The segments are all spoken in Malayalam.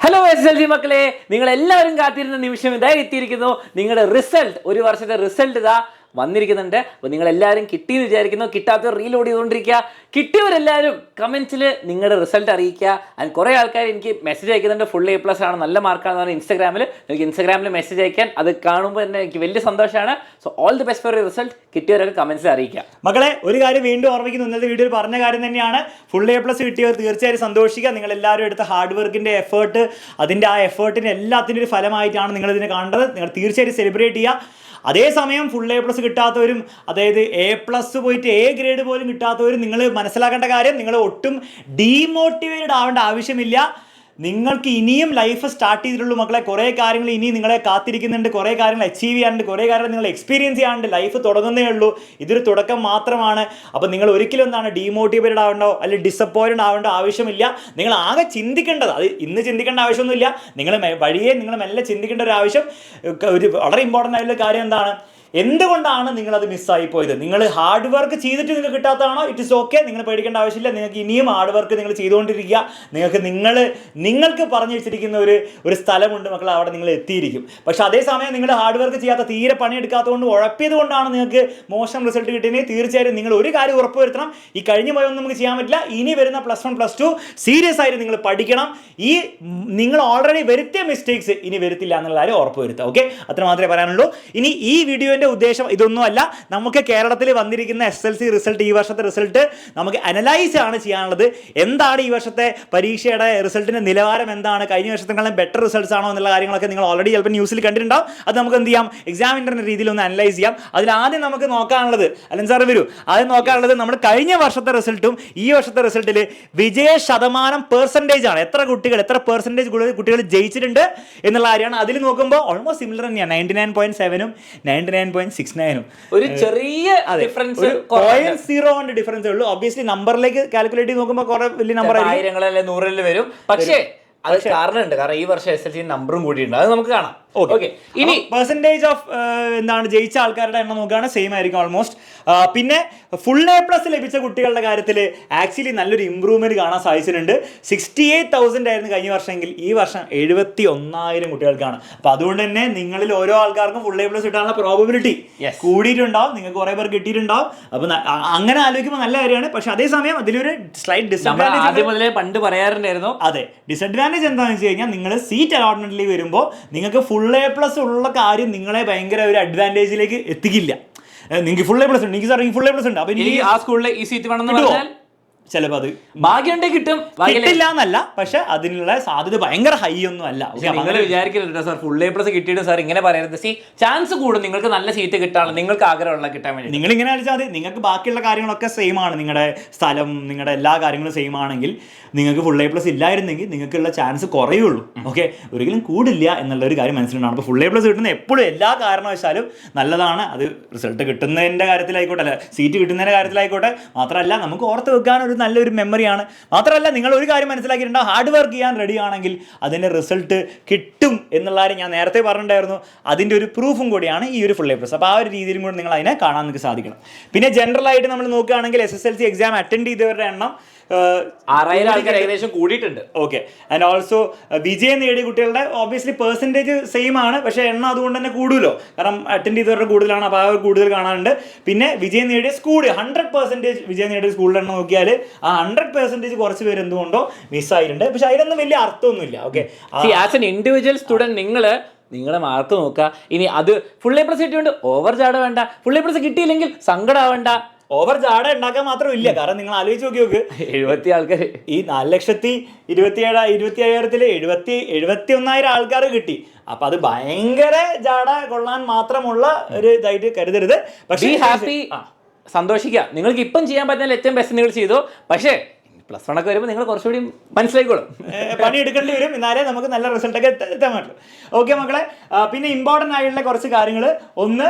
ഹലോ SSLC മക്കളെ, നിങ്ങൾ എല്ലാവരും കാത്തിരുന്ന നിമിഷം ഇതായി എത്തിയിരിക്കുന്നു. നിങ്ങളുടെ റിസൾട്ട്, ഒരു വർഷത്തെ റിസൾട്ട് ഇതാ വന്നിരിക്കുന്നുണ്ട്. അപ്പോൾ നിങ്ങൾ എല്ലാവരും കിട്ടിയെന്ന് വിചാരിക്കുന്നു. കിട്ടാത്തവർ റീലോഡ് ചെയ്തുകൊണ്ടിരിക്കുക. കിട്ടിയവരെല്ലാവരും കമൻസിൽ നിങ്ങളുടെ റിസൾട്ട് അറിയിക്കുക. അതിന് കുറേ ആൾക്കാർ എനിക്ക് മെസ്സേജ് അയക്കുന്നുണ്ട്. ഫുൾ A+ ആണ്, നല്ല മാർക്കാണെന്ന് പറഞ്ഞാൽ ഇൻസ്റ്റാഗ്രാമിൽ മെസ്സേജ് അയക്കാൻ. അത് കാണുമ്പോൾ തന്നെ എനിക്ക് വലിയ സന്തോഷമാണ്. So all the best for your result. കിട്ടിയവരൊക്കെ കമൻസിൽ അറിയിക്കുക. മക്കളെ, ഒരു കാര്യം വീണ്ടും ഓർമ്മിക്കുന്നു, ഇന്നത്തെ വീഡിയോയിൽ പറഞ്ഞ കാര്യം തന്നെയാണ്. ഫുൾ A+ കിട്ടിയവർ തീർച്ചയായും സന്തോഷിക്കുക. നിങ്ങൾ എല്ലാവരും എടുത്ത ഹാർഡ് വർക്കിൻ്റെ എഫേർട്ട്, അതിൻ്റെ ആ എഫേർട്ടിന് എല്ലാത്തിൻ്റെ ഒരു ഫലമായിട്ടാണ് നിങ്ങളിതിനെ കാണേണ്ടത്. നിങ്ങൾ തീർച്ചയായും സെലിബ്രേറ്റ് ചെയ്യുക. അതേസമയം ഫുൾ A+ കിട്ടാത്തവരും, അതായത് A+ പോയിട്ട് A ഗ്രേഡ് പോലും കിട്ടാത്തവരും, നിങ്ങൾ മനസ്സിലാക്കേണ്ട കാര്യം, നിങ്ങൾ ഒട്ടും ഡീമോട്ടിവേറ്റഡ് ആവേണ്ട ആവശ്യമില്ല. നിങ്ങൾക്ക് ഇനിയും ലൈഫ് സ്റ്റാർട്ട് ചെയ്തിട്ടുള്ളൂ മക്കളെ. കുറേ കാര്യങ്ങൾ ഇനി നിങ്ങളെ കാത്തിരിക്കുന്നുണ്ട്, കുറേ കാര്യങ്ങൾ അച്ചീവ് ചെയ്യാനുണ്ട്, കുറേ കാര്യങ്ങൾ നിങ്ങൾ എക്സ്പീരിയൻസ് ചെയ്യാനുണ്ട്. ലൈഫ് തുടങ്ങുന്നേ ഉള്ളൂ, ഇതൊരു തുടക്കം മാത്രമാണ്. അപ്പോൾ നിങ്ങൾ ഒരിക്കലും എന്താണ് ഡീമോട്ടിവേറ്റഡ് ആവേണ്ടോ അല്ലെങ്കിൽ ഡിസപ്പോയിൻറ്റഡ് ആവേണ്ട ആവശ്യമില്ല. നിങ്ങൾ ആകെ ചിന്തിക്കേണ്ടത്, അത് ഇന്ന് ചിന്തിക്കേണ്ട ആവശ്യമൊന്നുമില്ല, നിങ്ങൾ വഴിയെ നിങ്ങൾ മെല്ലെ ചിന്തിക്കേണ്ട ഒരു ആവശ്യം, ഒരു വളരെ ഇമ്പോർട്ടൻ്റ് ആയിട്ടുള്ള കാര്യം എന്താണ്, എന്തുകൊണ്ടാണ് നിങ്ങളത് മിസ്സായി പോയത്? നിങ്ങൾ ഹാർഡ് വർക്ക് ചെയ്തിട്ട് നിങ്ങൾക്ക് കിട്ടാത്തതാണോ? ഇറ്റ് ഇസ് ഓക്കെ, നിങ്ങൾ പേടിക്കേണ്ട ആവശ്യമില്ല. നിങ്ങൾക്ക് ഇനിയും ഹാർഡ് വർക്ക് നിങ്ങൾ ചെയ്തുകൊണ്ടിരിക്കുക. നിങ്ങൾക്ക് പറഞ്ഞു വെച്ചിരിക്കുന്ന ഒരു സ്ഥലമുണ്ട് മക്കൾ, അവിടെ നിങ്ങൾ എത്തിയിരിക്കും. പക്ഷെ അതേസമയം നിങ്ങൾ ഹാർഡ് വർക്ക് ചെയ്യാത്ത, തീരെ പണിയെടുക്കാത്തതുകൊണ്ട്, ഉഴപ്പിയത് കൊണ്ടാണ് നിങ്ങൾക്ക് മോശം റിസൾട്ട് കിട്ടിയെങ്കിൽ തീർച്ചയായും നിങ്ങൾ ഒരു കാര്യം ഉറപ്പുവരുത്തണം, ഈ കഴിഞ്ഞ പോയൊന്നും നമുക്ക് ചെയ്യാൻ പറ്റില്ല. ഇനി വരുന്ന +1 +2 സീരിയസ് ആയിട്ട് നിങ്ങൾ പഠിക്കണം. ഈ നിങ്ങൾ ഓൾറെഡി വരുത്തിയ മിസ്റ്റേക്സ് ഇനി വരുത്തില്ല എന്നുള്ള കാര്യം ഉറപ്പുവരുത്തുക. ഓക്കെ, അത്ര മാത്രമേ പറയാനുള്ളൂ. ഇനി ഈ വീഡിയോൻ്റെ ഉദ്ദേശം ഇതൊന്നുമല്ല. നമുക്ക് കേരളത്തിൽ വന്നിരിക്കുന്ന SSLC റിസൾട്ട്, ഈ വർഷത്തെ റിസൾട്ട് നമുക്ക് അനലൈസ് ആണ് ചെയ്യാനുള്ളത്. എന്താണ് ഈ വർഷത്തെ പരീക്ഷയുടെ റിസൾട്ടിൻ്റെ നിലവാരം, എന്താണ് കഴിഞ്ഞ വർഷത്തെക്കാളും ബെറ്റർ റിസൾട്ട്സ് ആണോ എന്നുള്ള കാര്യങ്ങളൊക്കെ നിങ്ങൾ ഓൾറെഡി ചിലപ്പോൾ ന്യൂസിൽ കണ്ടിട്ടുണ്ടാവും. അത് നമുക്ക് എന്ത് ചെയ്യാം, എക്സാമിൻ്റെ രീതിയിൽ ഒന്ന് അനലൈസ് ചെയ്യാം. അതിലാദ്യം നമുക്ക് നോക്കാനുള്ളത്, അലൻ സാർ വരൂ, ആദ്യം നോക്കാനുള്ളത് നമ്മുടെ കഴിഞ്ഞ വർഷത്തെ റിസൾട്ടും ഈ വർഷത്തെ റിസൾട്ടിൽ വിജയ ശതമാനം പെർസെൻറ്റേജ് ആണ്. എത്ര പെർസെൻറ്റേജ് കുട്ടികൾ ജയിച്ചിട്ടുണ്ട് എന്നുള്ള കാര്യമാണ്. അതിൽ നോക്കുമ്പോൾ ഓൾമോസ്റ്റ് സിമിലർ തന്നെയാണ്. 99.7-ഉം 99.69-ഉം ഒരു ചെറിയ ഡിഫറൻസ്, 0.01 ഡിഫറൻസേ ഉള്ളൂ. ഒബ്വിയസ്ലി നമ്പറിലേക്ക് കാൽക്കുലേറ്റ് ചെയ്ത് നോക്കുമ്പോൾ കുറെ വലിയ നമ്പർ ആയിരങ്ങളല്ലേ നൂറിൽ വരും. പക്ഷേ അത് കാരണമുണ്ട്, കാരണം ഈ വർഷം SSLC നമ്പറും കൂടിയിട്ടുണ്ട്. അത് നമുക്ക് കാണാം. ഓക്കെ, ഇനി പെർസെൻറ്റേജ് ഓഫ് എന്താണ് ജയിച്ച ആൾക്കാരുടെ എണ്ണം നോക്കുകയാണ്, സെയിം ആയിരിക്കും ഓൾമോസ്റ്റ്. പിന്നെ ഫുൾ A+ ലഭിച്ച കുട്ടികളുടെ കാര്യത്തിൽ ആക്ച്വലി നല്ലൊരു ഇമ്പ്രൂവ്മെന്റ് കാണാൻ സാധിച്ചിട്ടുണ്ട്. 68,000 ആയിരുന്നു കഴിഞ്ഞ വർഷമെങ്കിൽ ഈ വർഷം 71,000 കുട്ടികൾക്കാണ്. അപ്പോൾ അതുകൊണ്ട് തന്നെ നിങ്ങളിൽ ഓരോ ആൾക്കാർക്കും ഫുൾ A+ കിട്ടാനുള്ള പ്രോബബിലിറ്റി കൂടിയിട്ടുണ്ടാവും. നിങ്ങൾക്ക് കുറേ പേർ കിട്ടിയിട്ടുണ്ടാവും. അപ്പോൾ അങ്ങനെ ആലോചിക്കുമ്പോൾ നല്ല കാര്യമാണ്. പക്ഷെ അതേസമയം അതിലൊരു സ്ലൈറ്റ് ഡിസഡ്വാൻറ്റേജ് ആദ്യം മുതലേ പണ്ട് പറയാറുണ്ടായിരുന്നു. അതെ, ഡിസഡ്വാൻറ്റേജ് എന്താണെന്ന് വെച്ച് കഴിഞ്ഞാൽ, നിങ്ങൾ സീറ്റ് അലോട്ട്മെന്റിൽ വരുമ്പോൾ നിങ്ങൾക്ക് ഫുൾ A+ ഉള്ള കാര്യം നിങ്ങളെ ഭയങ്കര ഒരു അഡ്വാൻറ്റേജിലേക്ക് എത്തിക്കില്ല. നിങ്ങൾക്ക് ഫുൾ A+ ഉണ്ട്, എനിക്ക് സാർ ഫുൾ A+ ഉണ്ട്, അപ്പോൾ എനിക്ക് ആ സ്കൂളിൽ ഈ സീറ്റ് വേണമെന്ന് പറഞ്ഞാൽ ചിലപ്പോൾ അത് ഭാഗ്യമുണ്ടെങ്കിൽ കിട്ടും, കിട്ടില്ല എന്നല്ല, പക്ഷെ അതിനുള്ള സാധ്യത ഭയങ്കര ഹൈ ഒന്നും അല്ല. നിങ്ങൾ വിചാരിക്കരുത് സാർ ഫുൾ A+ കിട്ടിയിട്ട് സാർ ഇങ്ങനെ പറയരുത്. ചാൻസ് കൂടും, നിങ്ങൾക്ക് നല്ല സീറ്റ് കിട്ടാണ്, നിങ്ങൾക്ക് ആഗ്രഹമുള്ള കിട്ടാൻ വേണ്ടി. നിങ്ങൾ ഇങ്ങനെ അടിച്ചാൽ മതി. നിങ്ങൾക്ക് ബാക്കിയുള്ള കാര്യങ്ങളൊക്കെ സെയിം ആണ്, നിങ്ങളുടെ സ്ഥലം, നിങ്ങളുടെ എല്ലാ കാര്യങ്ങളും സെയിം ആണെങ്കിൽ, നിങ്ങൾക്ക് ഫുൾ A+ ഇല്ലായിരുന്നെങ്കിൽ നിങ്ങൾക്കുള്ള ചാൻസ് കുറയുള്ളൂ. ഓക്കെ, ഒരിക്കലും കൂടില്ല എന്നുള്ളൊരു കാര്യം മനസ്സിലുണ്ടാണ്. അപ്പോൾ ഫുൾ A+ കിട്ടുന്ന എപ്പോഴും എല്ലാ കാരണവശാലും നല്ലതാണ്. അത് റിസൾട്ട് കിട്ടുന്നതിൻ്റെ കാര്യത്തിലായിക്കോട്ടെ, അല്ല സീറ്റ് കിട്ടുന്നതിൻ്റെ കാര്യത്തിലായിക്കോട്ടെ. മാത്രമല്ല നമുക്ക് ഓർത്ത് വെക്കാൻ ഒരു നല്ലൊരു മെമ്മറിയാണ്. മാത്രമല്ല നിങ്ങൾ ഒരു കാര്യം മനസ്സിലാക്കിയിട്ടുണ്ടാവും, ഹാർഡ് വർക്ക് ചെയ്യാൻ റെഡി ആണെങ്കിൽ അതിൻ്റെ റിസൾട്ട് കിട്ടും എന്നുള്ള കാര്യം ഞാൻ നേരത്തെ പറഞ്ഞിട്ടുണ്ടായിരുന്നു. അതിൻ്റെ ഒരു പ്രൂഫും കൂടിയാണ് ഈ ഒരു ഫുൾ A+. അപ്പോൾ ആ ഒരു രീതിയിലും കൂടി നിങ്ങൾ അതിനെ കാണാൻ നിങ്ങൾക്ക് സാധിക്കണം. പിന്നെ ജനറലായിട്ട് നമ്മൾ നോക്കുകയാണെങ്കിൽ SSLC എക്സാം അറ്റൻഡ് ചെയ്തവരുടെ എണ്ണം 6,000 ആൾക്കാർ ഏകദേശം കൂടിയിട്ടുണ്ട്. ഓക്കെ, ആൻഡ് ഓൾസോ വിജയം നേടിയ കുട്ടികളുടെ ഒബ്വിയസ്ലി പെർസെൻറ്റേജ് സെയിം ആണ്, പക്ഷേ എണ്ണം അതുകൊണ്ട് തന്നെ കൂടുമല്ലോ, കാരണം അറ്റൻഡ് ചെയ്തവരുടെ കൂടുതലാണ്. അപ്പോൾ ആ കൂടുതൽ കാണാനുണ്ട്. പിന്നെ വിജയം നേടിയ സ്കൂൾ 100% വിജയം നേടിയ സ്കൂളിൻ്റെ എണ്ണം നോക്കിയാൽ ആ 100% കുറച്ച് പേര് എന്തുകൊണ്ടോ മിസ്സായിട്ടുണ്ട്. പക്ഷെ അതിലൊന്നും വലിയ അർത്ഥമൊന്നുമില്ല. Okay, as an individual student നിങ്ങളെ മാർക്ക് നോക്കുക. ഇനി അത് ഫുൾ A+ കിട്ടിയോണ്ട് ഓവർ ചാട വേണ്ട, ഫുൾ A+ കിട്ടിയില്ലെങ്കിൽ സങ്കടമാവേണ്ട. ഓവർ ജാട ഉണ്ടാക്കാൻ മാത്രമില്ല, കാരണം നിങ്ങൾ ആലോചിച്ച് നോക്കി 70 ആൾക്കാർ ഈ 4,27,500 71,000 ആൾക്കാർ കിട്ടി. അപ്പൊ അത് ഭയങ്കര ജാട കൊള്ളാൻ മാത്രമുള്ള ഒരു ഇതായിട്ട് കരുതരുത്. പക്ഷേ ഹാപ്പി, സന്തോഷിക്കുക. നിങ്ങൾക്ക് ഇപ്പം ചെയ്യാൻ പറ്റുന്ന ഏറ്റവും ബെസ്റ്റ് നിങ്ങൾ ചെയ്തു. പക്ഷേ +1 ഒക്കെ വരുമ്പോൾ നിങ്ങൾ കുറച്ചുകൂടി മനസ്സിലായിക്കോളും, പണിയെടുക്കേണ്ടി വരും, എന്നാലേ നമുക്ക് നല്ല റിസൾട്ടൊക്കെ എത്താൻ പറ്റുള്ളൂ. ഓക്കെ മക്കളെ, പിന്നെ ഇമ്പോർട്ടൻ്റ് ആയിട്ടുള്ള കുറച്ച് കാര്യങ്ങൾ, ഒന്ന്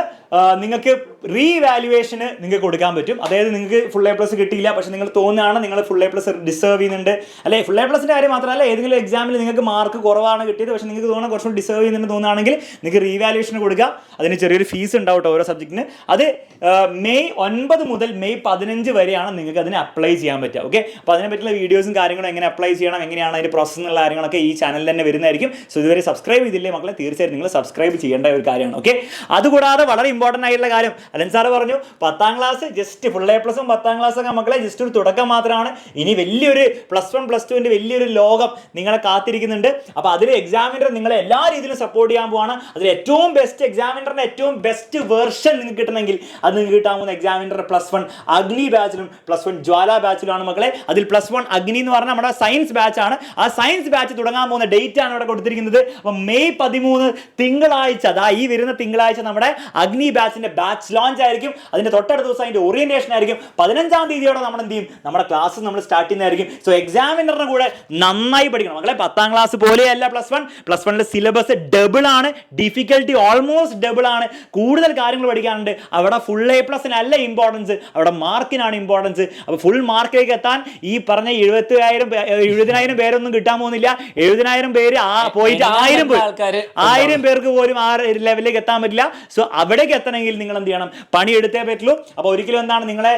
നിങ്ങൾക്ക് റീവാലുവേഷന് നിങ്ങൾക്ക് കൊടുക്കാൻ പറ്റും. അതായത് നിങ്ങൾക്ക് ഫുൾ A+ കിട്ടിയില്ല, പക്ഷെ നിങ്ങൾ തോന്നുകയാണ് നിങ്ങൾ ഫുൾ A+ ഡിസേർവ് ചെയ്യുന്നുണ്ട്, അല്ലെ ഫുൾ A+ കാര്യം മാത്രമല്ല ഏതെങ്കിലും എക്സാമിൽ നിങ്ങൾക്ക് മാർക്ക് കുറവാണ് കിട്ടിയത്, പക്ഷെ നിങ്ങൾക്ക് തോന്നുന്നത് കുറച്ചുകൂടി ഡിസേർവ് ചെയ്യുന്നുണ്ട് തോന്നുകയാണെങ്കിൽ നിങ്ങൾക്ക് റീവാലുവേഷന് കൊടുക്കുക. അതിന് ചെറിയൊരു ഫീസ് ഉണ്ടാവും ഓരോ സബ്ജക്റ്റിന്. അത് മെയ് 9 മുതൽ മെയ് 15 വരെയാണ് നിങ്ങൾക്ക് അതിന് അപ്ലൈ ചെയ്യാൻ പറ്റുക. ഓക്കെ, അപ്പോൾ അതിനെ പറ്റിയുള്ള വീഡിയോസും കാര്യങ്ങളും എങ്ങനെ അപ്ലൈ ചെയ്യണം, എങ്ങനെയാണ് അതിൻ്റെ പ്രോസസ്സ് എന്നുള്ള കാര്യങ്ങളൊക്കെ ഈ ചാനലിൽ തന്നെ വരുന്നതായിരിക്കും. സോ ഇതുവരെ സബ്സ്ക്രൈബ് ചെയ്തില്ലേ മക്കളെ, തീർച്ചയായും നിങ്ങൾ സബ്സ്ക്രൈബ് ചെയ്യേണ്ട ഒരു കാര്യമാണ്. ഓക്കെ, അതുകൂടാതെ വളരെ ഇമ്പോർട്ടൻ്റ് ആയിട്ടുള്ള കാര്യം അലൻ സാർ പറഞ്ഞു, 10ാം class just full A+ 10ാം class ഒക്കെ മക്കളെ ജസ്റ്റ് ഒരു തുടക്കം മാത്രമാണ്. ഇനി വലിയൊരു +1 +2 വലിയൊരു ലോകം നിങ്ങളെ കാത്തിരിക്കുന്നുണ്ട്. അപ്പോൾ അതിൽ എക്സാമിനർ നിങ്ങളെ എല്ലാ രീതിയിലും സപ്പോർട്ട് ചെയ്യാൻ പോവാണ്. അതിൽ ഏറ്റവും ബെസ്റ്റ് എക്സാമിനറിന്റെ ഏറ്റവും ബെസ്റ്റ് വേർഷൻ നിങ്ങൾക്ക് കിട്ടണമെങ്കിൽ അത് നിങ്ങൾക്ക് കിട്ടാൻ പോകുന്ന എക്സാമിനർ +1 അഗ്നി ബാച്ചിലും +1 ജ്വാല ബാച്ചിലുമാണ് മക്കളെ. അതിൽ +1 അഗ്നി എന്ന് പറഞ്ഞാൽ നമ്മുടെ സയൻസ് ബാച്ച് ആണ്. ആ സയൻസ് ബാച്ച് തുടങ്ങാൻ പോകുന്ന ഡേറ്റ് ആണ് ഇവിടെ കൊടുത്തിരിക്കുന്നത്. അപ്പം മെയ് 13 തിങ്കളാഴ്ച, അതാ ഈ വരുന്ന തിങ്കളാഴ്ച നമ്മുടെ അഗ്നി ബാച്ചിന്റെ ബാച്ച് ലോഞ്ച് ആയിരിക്കും. അതിന്റെ തൊട്ടടുത്ത ദിവസം അതിന്റെ ഓറിയന്റേഷൻ ആയിരിക്കും. 15ാം തീയതിയോടെ നമ്മൾ എന്ത് ചെയ്യും, നമ്മുടെ ക്ലാസ് നമ്മൾ സ്റ്റാർട്ട് ചെയ്യുന്നതായിരിക്കും. സോ എക്സാമിനറിന്റെ കൂടെ നന്നായി പഠിക്കണം മക്കളെ. 10ാം ക്ലാസ് പോലെയല്ല +1 സിലബസ് ഡബിൾ ആണ്, ഡിഫിക്കൽട്ടി ഓൾമോസ്റ്റ് ഡബിൾ ആണ്. കൂടുതൽ കാര്യങ്ങൾ പഠിക്കാനുണ്ട്. അവിടെ ഫുൾ A+ അല്ല ഇമ്പോർട്ടൻസ്, അവിടെ മാർക്കിനാണ് ഇമ്പോർട്ടൻസ്. അപ്പോൾ ഫുൾ മാർക്കിലേക്ക് എത്താൻ ഈ പറഞ്ഞ 70,000 പേരൊന്നും കിട്ടാൻ പോകുന്നില്ല. 70,000 പേര് പോയിട്ട് 1000 പേർക്ക് പോലും ആ ലെവലിലേക്ക് എത്താൻ പറ്റില്ല. സോ അവിടേക്ക് എത്തണമെങ്കിൽ നിങ്ങൾ എന്ത് ചെയ്യണം, പണിയെടുത്തേ പറ്റുള്ളൂ. അപ്പോൾ ഒരിക്കലും എന്താണ് നിങ്ങളെ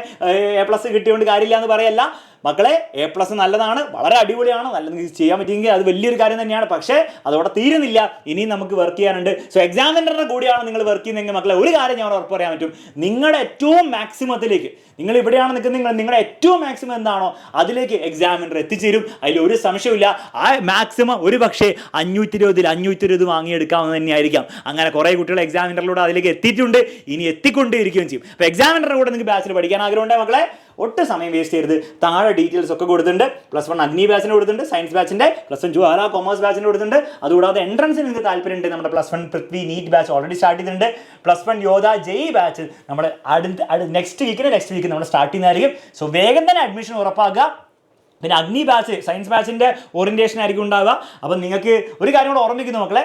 A+ കിട്ടിയോണ്ട് കാര്യമില്ല എന്ന് പറയല്ല മക്കളെ. A+ നല്ലതാണ്, വളരെ അടിപൊളിയാണ്, നല്ല നിങ്ങൾക്ക് ചെയ്യാൻ പറ്റുമെങ്കിൽ അത് വലിയൊരു കാര്യം തന്നെയാണ്. പക്ഷേ അതോടെ തീരുന്നില്ല, ഇനിയും നമുക്ക് വർക്ക് ചെയ്യാനുണ്ട്. സോ എക്സാമിനറിന്റെ കൂടെയാണ് നിങ്ങൾ വർക്ക് ചെയ്യുന്നതെങ്കിൽ മക്കളെ ഒരു കാര്യം ഞാൻ ഉറപ്പ് പറയാൻ പറ്റും, നിങ്ങളുടെ ഏറ്റവും മാക്സിമത്തിലേക്ക് നിങ്ങൾ ഇവിടെയാണ് നിൽക്കുന്നത്, നിങ്ങളുടെ ഏറ്റവും മാക്സിമം എന്താണോ അതിലേക്ക് എക്സാമിനർ എത്തിച്ചേരും. അതിൽ ഒരു സംശയമില്ല. ആ മാക്സിമം ഒരു പക്ഷേ 520 വാങ്ങിയെടുക്കാമെന്ന് തന്നെയായിരിക്കാം. അങ്ങനെ കുറേ കുട്ടികൾ എക്സാമിനറിലൂടെ അതിലേക്ക് എത്തിയിട്ടുണ്ട്, ഇനി എത്തിക്കൊണ്ടേയിരിക്കുകയും ചെയ്യും. അപ്പോൾ എക്സാമിനറുടെ കൂടെ നിങ്ങൾക്ക് ബാച്ചിൽ പഠിക്കാൻ ആഗ്രഹമുണ്ട് മക്കളെ, ഒട്ടും സമയം വേസ്റ്റ് ചെയ്യരുത്. താഴെ ഡീറ്റെയിൽസ് ഒക്കെ കൊടുത്തിട്ടുണ്ട്. +1 അഗ്നി ബാച്ചിന് കൊടുത്തിട്ടുണ്ട്, സയൻസ് ബാച്ചിന്റെ, +1 ജ്വാല കൊമേഴ്സ് ബാച്ചിന് കൊടുത്തിട്ടുണ്ട്. അതുകൂടാതെ എൻട്രൻസിന് നിങ്ങൾക്ക് താല്പര്യമുണ്ട്, നമ്മുടെ +1 Prithvi NEET batch already start ചെയ്തിട്ടുണ്ട്. +1 യോധ JEE ബാച്ച് നമ്മൾ നെക്സ്റ്റ് വീക്ക് നമ്മൾ സ്റ്റാർട്ട് ചെയ്യുന്നതായിരിക്കും. സോ വേഗം തന്നെ അഡ്മിഷൻ ഉറപ്പാക്കുക. പിന്നെ അഗ്നി ബാച്ച് സയൻസ് ബാച്ചിൻ്റെ ഓറിയൻറ്റേഷൻ ആയിരിക്കും ഉണ്ടാവുക. അപ്പം നിങ്ങൾക്ക് ഒരു കാര്യം കൂടെ ഓർമ്മിക്കുന്നു മക്കളെ,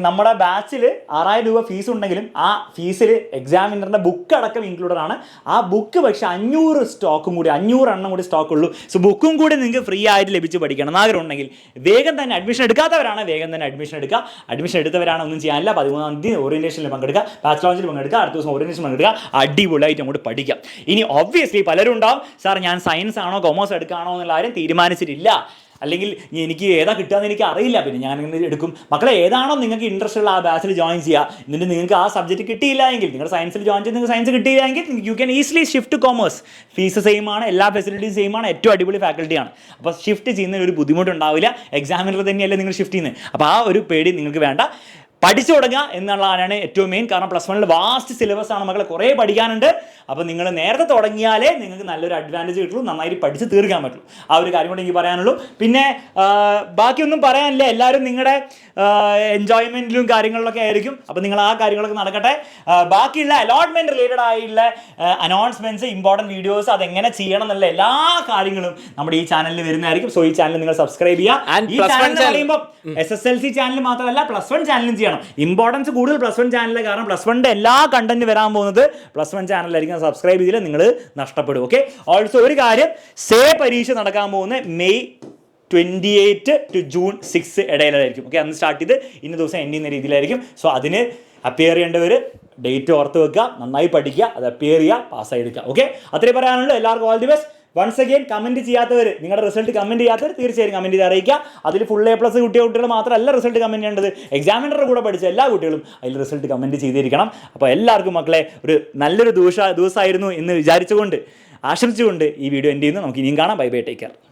നമ്മുടെ ബാച്ചിൽ 6000 രൂപ ഫീസ് ഉണ്ടെങ്കിലും ആ ഫീസിൽ എക്സാമിനറിൻ്റെ ബുക്ക് അടക്കം ഇൻക്ലൂഡഡ് ആണ്. ആ ബുക്ക് പക്ഷേ 500 എണ്ണം കൂടി സ്റ്റോക്ക് ഉള്ളൂ. സോ ബുക്കും കൂടി നിങ്ങൾക്ക് ഫ്രീ ആയിട്ട് ലഭിച്ച് പഠിക്കണം എന്നാഗ്രഹം ഉണ്ടെങ്കിൽ വേഗം തന്നെ അഡ്മിഷൻ എടുക്കാത്തവരാണ് വേഗം തന്നെ അഡ്മിഷൻ എടുക്കുക. അഡ്മിഷൻ എടുത്തവരാണ് ഒന്നും ചെയ്യാനില്ല, 13ാം തീയതി ഓറിയൻറ്റേഷനിൽ പങ്കെടുക്കുക, ബാച്ച് ലോഞ്ചിൽ പങ്കെടുക്കുക, അടുത്ത ദിവസം ഓറിയൻറ്റേഷൻ പങ്കെടുക്കുക, അടിപൊളിയായിട്ട് അങ്ങോട്ട് പഠിക്കാം. ഇനി ഒബ്വിയസ്ലി പലരും ഉണ്ടാവും, സാർ ഞാൻ സയൻസ് ആണോ കൊമേഴ്സ് എടുക്കുകയാണോ എന്നുള്ള കാര്യം തീരുമാനിച്ചിട്ടില്ല, അല്ലെങ്കിൽ എനിക്ക് ഏതാ കിട്ടുകയെന്ന് എനിക്ക് അറിയില്ല, പിന്നെ ഞാൻ ഇങ്ങനെ എടുക്കും. മക്കളെ ഏതാണോ നിങ്ങൾക്ക് ഇൻട്രസ്റ്റ് ഉള്ള ആ ബാച്ചിൽ ജോയിൻ ചെയ്യുക. എന്നിട്ട് നിങ്ങൾക്ക് ആ സബ്ജക്റ്റ് കിട്ടിയില്ല എങ്കിൽ, നിങ്ങൾ സയൻസിൽ ജോയിൻ ചെയ്ത് നിങ്ങൾക്ക് സയൻസ് കിട്ടിയില്ല എങ്കിൽ you can easily shift commerce. Fees same ആണ്, എല്ലാ ഫെസിലിറ്റീസ് സെയിം ആണ്, ഏറ്റവും അടിപൊളി ഫാക്കൽറ്റിയാണ്. അപ്പോൾ ഷിഫ്റ്റ് ചെയ്യുന്നതിന് ഒരു ബുദ്ധിമുട്ടുണ്ടാവില്ല. എക്സാമിനർ തന്നെയല്ലേ നിങ്ങൾ ഷിഫ്റ്റ് ചെയ്യുന്നത്. അപ്പോൾ ആ ഒരു പേടി നിങ്ങൾക്ക് വേണ്ട. പഠിച്ചു തുടങ്ങുക എന്നുള്ളതാണ് ഏറ്റവും മെയിൻ. കാരണം +1 വാസ്റ്റ് സിലബസ് ആണ് മക്കളെ, കുറേ പഠിക്കാനുണ്ട്. അപ്പോൾ നിങ്ങൾ നേരത്തെ തുടങ്ങിയാലേ നിങ്ങൾക്ക് നല്ലൊരു അഡ്വാൻറ്റേജ് കിട്ടുള്ളൂ, നന്നായിട്ട് പഠിച്ച് തീർക്കാൻ പറ്റുള്ളൂ. ആ ഒരു കാര്യം കൂടെ എനിക്ക് പറയാനുള്ളൂ. പിന്നെ ബാക്കിയൊന്നും പറയാനില്ല, എല്ലാവരും നിങ്ങളുടെ എൻജോയ്മെൻറ്റിലും കാര്യങ്ങളിലൊക്കെ ആയിരിക്കും. അപ്പോൾ നിങ്ങൾ ആ കാര്യങ്ങളൊക്കെ നടക്കട്ടെ. ബാക്കിയുള്ള അലോട്ട്മെൻറ്റ് റിലേറ്റഡ് ആയിട്ടുള്ള അനൗൺസ്മെൻറ്റ്സ്, ഇമ്പോർട്ടൻറ്റ് വീഡിയോസ്, അതെങ്ങനെ ചെയ്യണം എന്നുള്ള എല്ലാ കാര്യങ്ങളും നമ്മുടെ ഈ ചാനലിൽ വരുന്നതായിരിക്കും. സോ ഈ ചാനൽ നിങ്ങൾ സബ്സ്ക്രൈബ് ചെയ്യുക. ഈ ചാനൽ പറയുമ്പോൾ SSLC ചാനൽ മാത്രമല്ല +1 ചാനലും ചെയ്യണം. ഇമ്പോർട്ടൻസ് കൂടുതൽ +1 ചാനലിൽ, കാരണം +1ന്റെ എല്ലാ കണ്ടന്റ് വരാൻ പോകുന്നത് +1 ചാനലിലായിരിക്കും. സബ്സ്ക്രൈബ് ചെയ്തില്ല നിങ്ങൾ നഷ്ടപ്പെടും. ഓക്കെ, ഓൾസോ ഒരു കാര്യം, പരീക്ഷ നടക്കാൻ പോകുന്നത് മെയ് 28 to June 6 ഇടയിലായിരിക്കും. ഓക്കെ, അന്ന് സ്റ്റാർട്ട് ചെയ്ത് ഇന്ന ദിവസം എൻഡ് ചെയ്യുന്ന രീതിയിലായിരിക്കും. സോ അതിന് അപ്പിയർ ചെയ്യേണ്ടവർ ഡേറ്റ് ഓർത്ത് വെക്കുക, നന്നായി പഠിക്കുക, അത് അപ്പിയർ ചെയ്യുക, പാസ്സായി എടുക്കുക. ഓക്കെ, അത്രയും പറയാനുള്ളൂ. എല്ലാവർക്കും all the best. Once again comment ചെയ്യാത്തവർ, നിങ്ങളുടെ റിസൾട്ട് കമൻറ്റ് ചെയ്യാത്തവർ തീർച്ചയായും കമൻറ്റ് ചെയ്ത് അറിയിക്കുക. അതിൽ ഫുൾ A+ കിട്ടിയ കുട്ടികൾ മാത്രമല്ല റിസൾട്ട് കമൻറ്റ് ചെയ്യേണ്ടത്, എക്സാമിനറുടെ കൂടെ പഠിച്ച എല്ലാ കുട്ടികളും അതിൽ റിസൾട്ട് കമൻറ്റ് ചെയ്തിരിക്കണം. അപ്പോൾ എല്ലാവർക്കും മക്കളെ ഒരു നല്ലൊരു ദിവസമായിരുന്നു എന്ന് വിചാരിച്ചുകൊണ്ട്, ആശംസിച്ചുകൊണ്ട് ഈ വീഡിയോ എൻഡ് ചെയ്യുന്നു. നമുക്ക് ഇനിയും കാണാം. Bye bye, take care.